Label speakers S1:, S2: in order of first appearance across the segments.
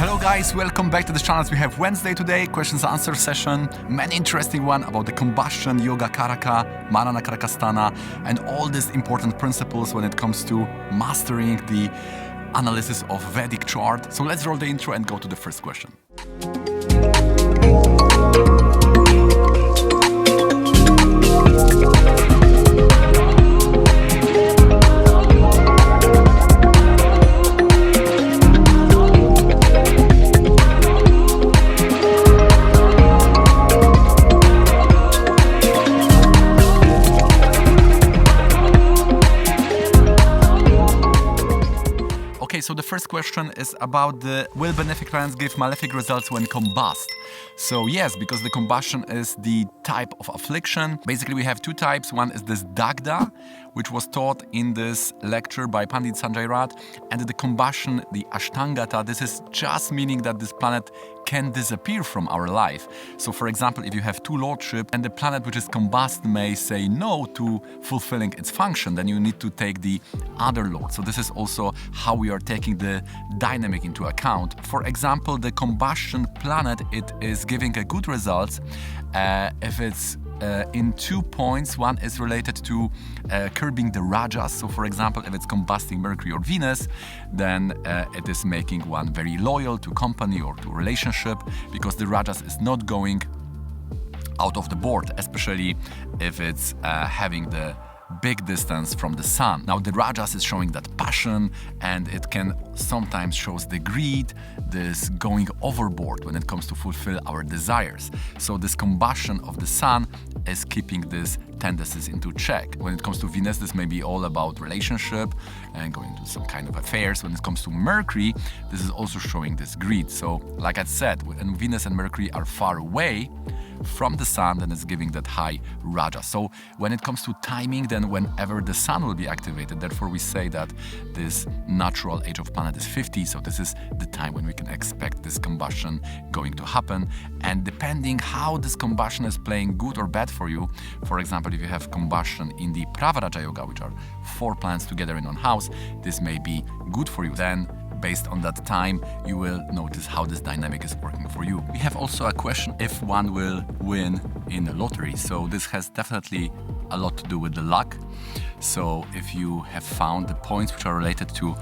S1: Hello guys, welcome back to the channel. We have Wednesday today, questions and answer session. Many interesting one about the combustion, yoga karaka, marana karakastana, and all these important principles when it comes to mastering the analysis of Vedic chart. So let's roll the intro and go to the first question. So the first question is about will benefic planets give malefic results when combust? So yes, because the combustion is the type of affliction. Basically we have two types. One is this Dagda, which was taught in this lecture by Pandit Sanjay Rath, and the combustion, the Ashtangata. This is just meaning that this planet can disappear from our life. So for example, if you have two lordship and the planet which is combust may say no to fulfilling its function, then you need to take the other lord. So this is also how we are taking the dynamic into account. For example, the combustion planet, it is giving a good results if it's in 2 points. One is related to curbing the rajas. So for example, if it's combusting Mercury or Venus, then it is making one very loyal to company or to relationship, because the rajas is not going out of the board, especially if it's having the big distance from the sun. Now the rajas is showing that passion, and it can sometimes shows the greed, this going overboard when it comes to fulfill our desires. So this combustion of the sun is keeping these tendencies into check. When it comes to Venus, this may be all about relationship and going to some kind of affairs. When it comes to Mercury, this is also showing this greed. So like I said, when Venus and Mercury are far away from the sun, then it's giving that high raja. So when it comes to timing, then whenever the sun will be activated, therefore we say that this natural age of planet is 50. So this is the time when we can expect this combustion going to happen. And depending how this combustion is playing good or bad for you, for example, if you have combustion in the Pravaraja Yoga, which are 4 planets together in one house, this may be good for you. Then based on that time, you will notice how this dynamic is working for you. We have also a question if one will win in the lottery. So this has definitely a lot to do with the luck. So if you have found the points which are related to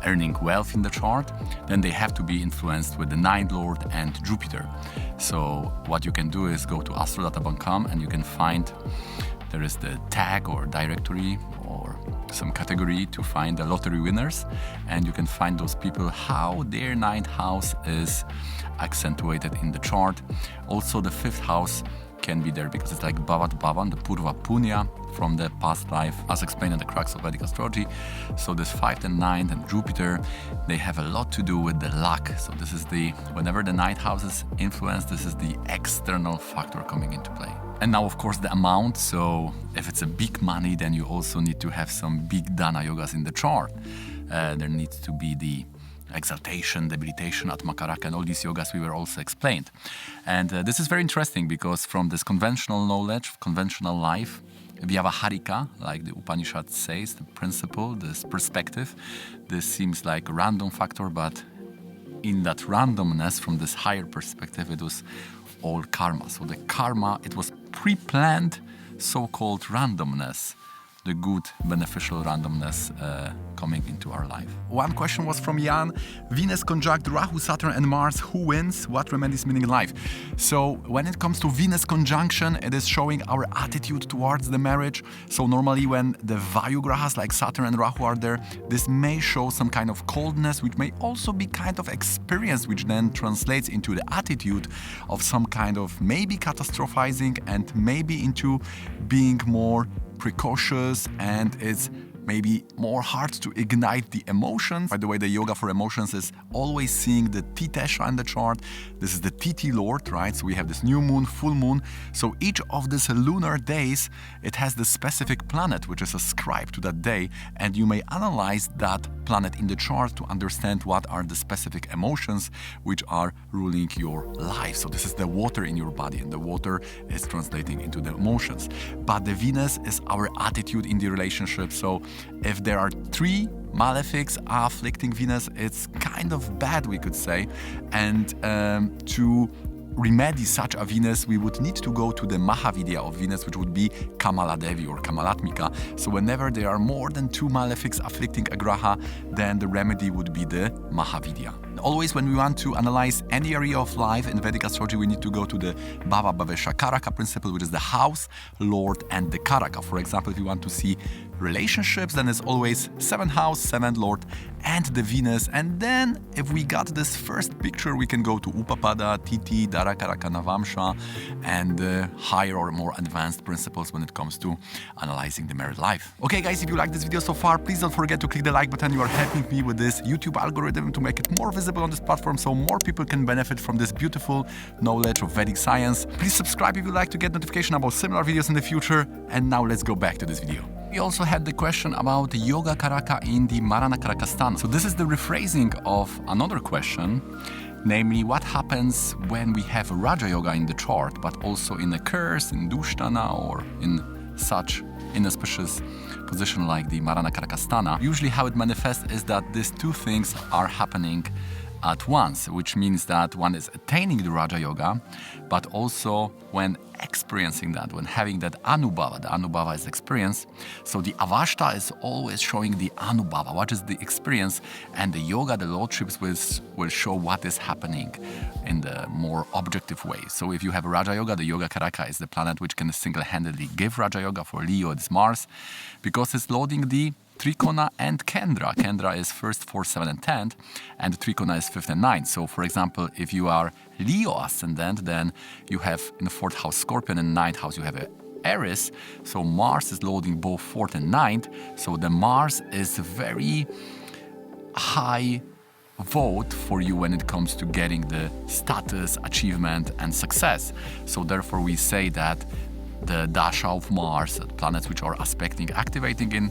S1: earning wealth in the chart, then they have to be influenced with the 9th Lord and Jupiter. So what you can do is go to astrodata.com and you can find there is the tag or directory or some category to find the lottery winners, and you can find those people how their 9th house is accentuated in the chart. Also the 5th house can be there because it's like Bhavat Bhavan, the Purva Punya from the past life, as explained in the crux of Vedic astrology. So this 5th and 9th and Jupiter, they have a lot to do with the luck. So this is whenever the 9th house is influenced, this is the external factor coming into play. And now, of course, the amount. So if it's a big money, then you also need to have some big dana yogas in the chart. There needs to be the exaltation, debilitation, atmakaraka, and all these yogas we were also explained. And this is very interesting because from this conventional knowledge, conventional life, Vyavaharika, like the Upanishad says, the principle, this perspective, this seems like a random factor, but in that randomness, from this higher perspective, it was all karma. So the karma, it was pre-planned so-called randomness, the good beneficial randomness coming into our life. One question was from Jan: Venus conjunct Rahu, Saturn and Mars, who wins? What remedies meaning in life? So when it comes to Venus conjunction, it is showing our attitude towards the marriage. So normally when the Vayu grahas like Saturn and Rahu are there, this may show some kind of coldness, which may also be kind of experience, which then translates into the attitude of some kind of maybe catastrophizing and maybe into being more precautious, and it's maybe more hard to ignite the emotions. By the way, the yoga for emotions is always seeing the Titesha in the chart. This is the TT Lord, right? So we have this new moon, full moon. So each of these lunar days, it has the specific planet which is ascribed to that day, and you may analyze that planet in the chart to understand what are the specific emotions which are ruling your life. So this is the water in your body, and the water is translating into the emotions. But the Venus is our attitude in the relationship. So if there are 3 malefics are afflicting Venus, it's kind of bad, we could say. And to remedy such a Venus, we would need to go to the Mahavidya of Venus, which would be Kamaladevi or Kamalatmika. So whenever there are more than 2 malefics afflicting a graha, then the remedy would be the Mahavidya. Always when we want to analyze any area of life in Vedic astrology, we need to go to the Bhava Bhavesha Karaka principle, which is the house, lord, and the Karaka. For example, if you want to see relationships, then it's always 7th house, 7th lord, and the Venus. And then if we got this first picture, we can go to Upapada, Titi, Darakaraka, Navamsha, and higher or more advanced principles when it comes to analyzing the married life. Okay guys, if you like this video so far, please don't forget to click the like button. You are helping me with this YouTube algorithm to make it more visible on this platform so more people can benefit from this beautiful knowledge of Vedic science. Please subscribe if you like to get notification about similar videos in the future. And now let's go back to this video. We also had the question about the Yoga Karaka in the Marana Karakastana. So this is the rephrasing of another question, namely what happens when we have Raja Yoga in the chart, but also in a curse, in Dushtana, or in such inauspicious position like the Marana Karakastana. Usually how it manifests is that these two things are happening at once, which means that one is attaining the Raja Yoga, but also when experiencing that, when having that Anubhava, the Anubhava is experience. So the Avashta is always showing the Anubhava, what is the experience, and the Yoga, the lordships will show what is happening in the more objective way. So if you have Raja Yoga, the Yoga Karaka is the planet which can single-handedly give Raja Yoga. For Leo, it's Mars, because it's loading the Trikona and Kendra. Kendra is 1st, 4th, 7th, and 10th, and Trikona is 5th and 9th. So, for example, if you are Leo ascendant, then you have in the 4th house Scorpion, and 9th house you have Aries. So Mars is loading both 4th and 9th. So the Mars is very high vote for you when it comes to getting the status, achievement, and success. So therefore we say that the dasha of Mars, planets which are aspecting, activating in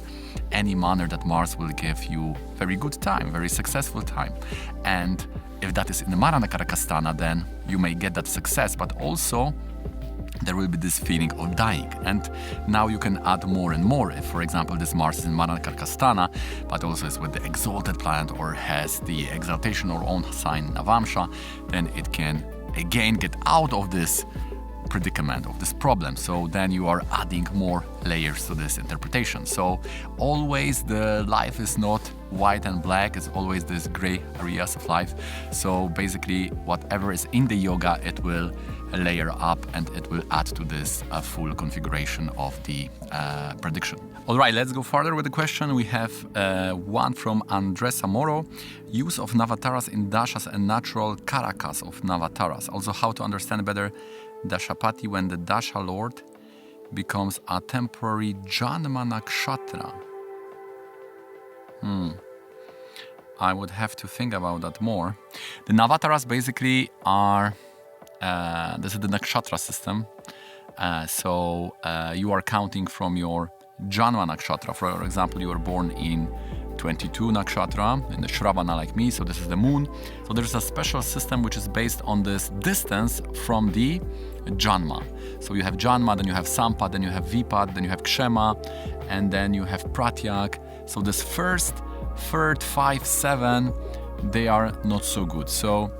S1: any manner, that Mars will give you very good time, very successful time. And if that is in the Marana Karakastana, then you may get that success, but also there will be this feeling of dying. And now you can add more and more. If, for example, this Mars is in Marana Karakastana, but also is with the exalted planet or has the exaltation or own sign Navamsha, then it can again get out of this predicament, of this problem. So then you are adding more layers to this interpretation. So always the life is not white and black, it's always this gray areas of life. So basically whatever is in the yoga, it will layer up and it will add to this full configuration of the prediction. All right, let's go further with the question. We have one from Andres Amoro. Use of Navataras in dashas and natural karakas of Navataras. Also how to understand better Dashapati when the Dasha Lord becomes a temporary Janma Nakshatra. I would have to think about that more. The Navataras basically are, this is the Nakshatra system. So you are counting from your Janma Nakshatra. For example, you were born in 22 Nakshatra, in the Shravana like me, so this is the moon. So there's a special system which is based on this distance from the Janma. So you have Janma, then you have Sampad, then you have Vipad, then you have Kshema, and then you have Pratyak. So this first, third, 5, 7, they are not so good. So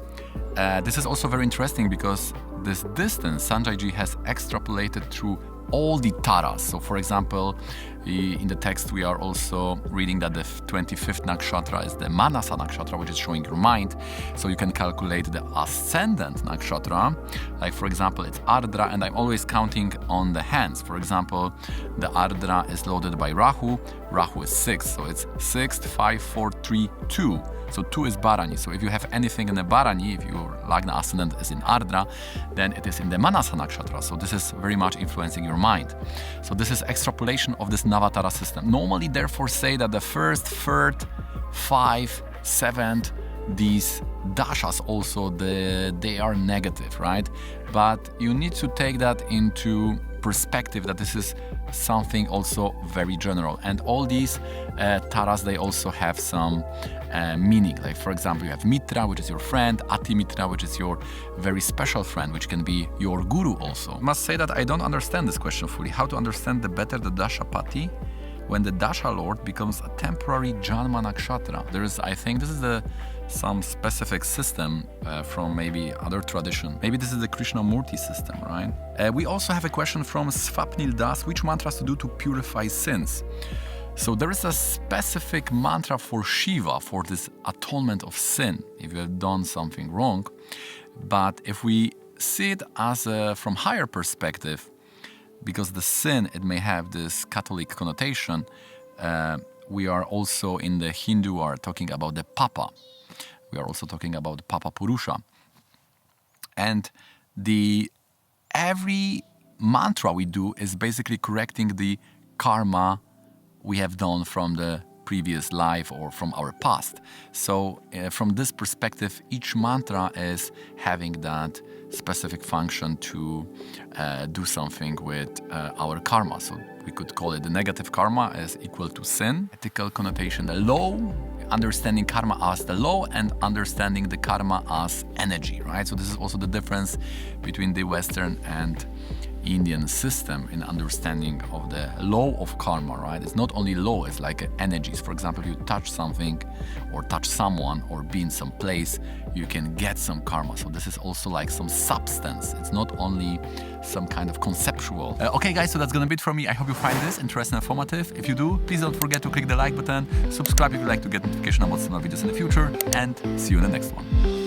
S1: this is also very interesting because this distance Sanjay Ji has extrapolated through all the taras. So for example, in the text we are also reading that the 25th nakshatra is the Manasa nakshatra, which is showing your mind. So you can calculate the ascendant nakshatra. Like for example, it's Ardra, and I'm always counting on the hands. For example, the Ardra is loaded by Rahu. Rahu is 6, so it's 6, 5, 4, 3, 2. So 2 is Bharani. So if you have anything in the Bharani, if your Lagna ascendant is in Ardra, then it is in the Manasa nakshatra. So this is very much influencing your mind. So this is extrapolation of this Navatara system. Normally, therefore, say that the first, third, 5, 7th, these dashas also, they are negative, right? But you need to take that into perspective that this is something also very general. And all these taras, they also have some meaning. Like for example, you have Mitra, which is your friend, Ati Mitra, which is your very special friend, which can be your guru also. I must say that I don't understand this question fully. How to understand better the Dashapati when the Dasha Lord becomes a temporary Janma Nakshatra. There is, I think, this is some specific system from maybe other tradition. Maybe this is the Krishnamurti system, right? We also have a question from Swapnil Das, which mantras to do to purify sins? So there is a specific mantra for Shiva, for this atonement of sin, if you have done something wrong. But if we see it as from higher perspective, because the sin, it may have this Catholic connotation, we are also in the Hindu are talking about the Papa. We are also talking about Papa Purusha. And every mantra we do is basically correcting the karma we have done from the previous life or from our past. So from this perspective, each mantra is having that specific function to do something with our karma. So we could call it the negative karma is equal to sin. Ethical connotation, the law, understanding karma as the law and understanding the karma as energy, right? So this is also the difference between the Western and Indian system in understanding of the law of karma, right? It's not only law, it's like energies. For example, if you touch something or touch someone or be in some place, you can get some karma. So this is also like some substance. It's not only some kind of conceptual. Okay guys, so that's gonna be it from me. I hope you find this interesting and informative. If you do, please don't forget to click the like button, subscribe if you'd like to get notification about similar videos in the future, and see you in the next one.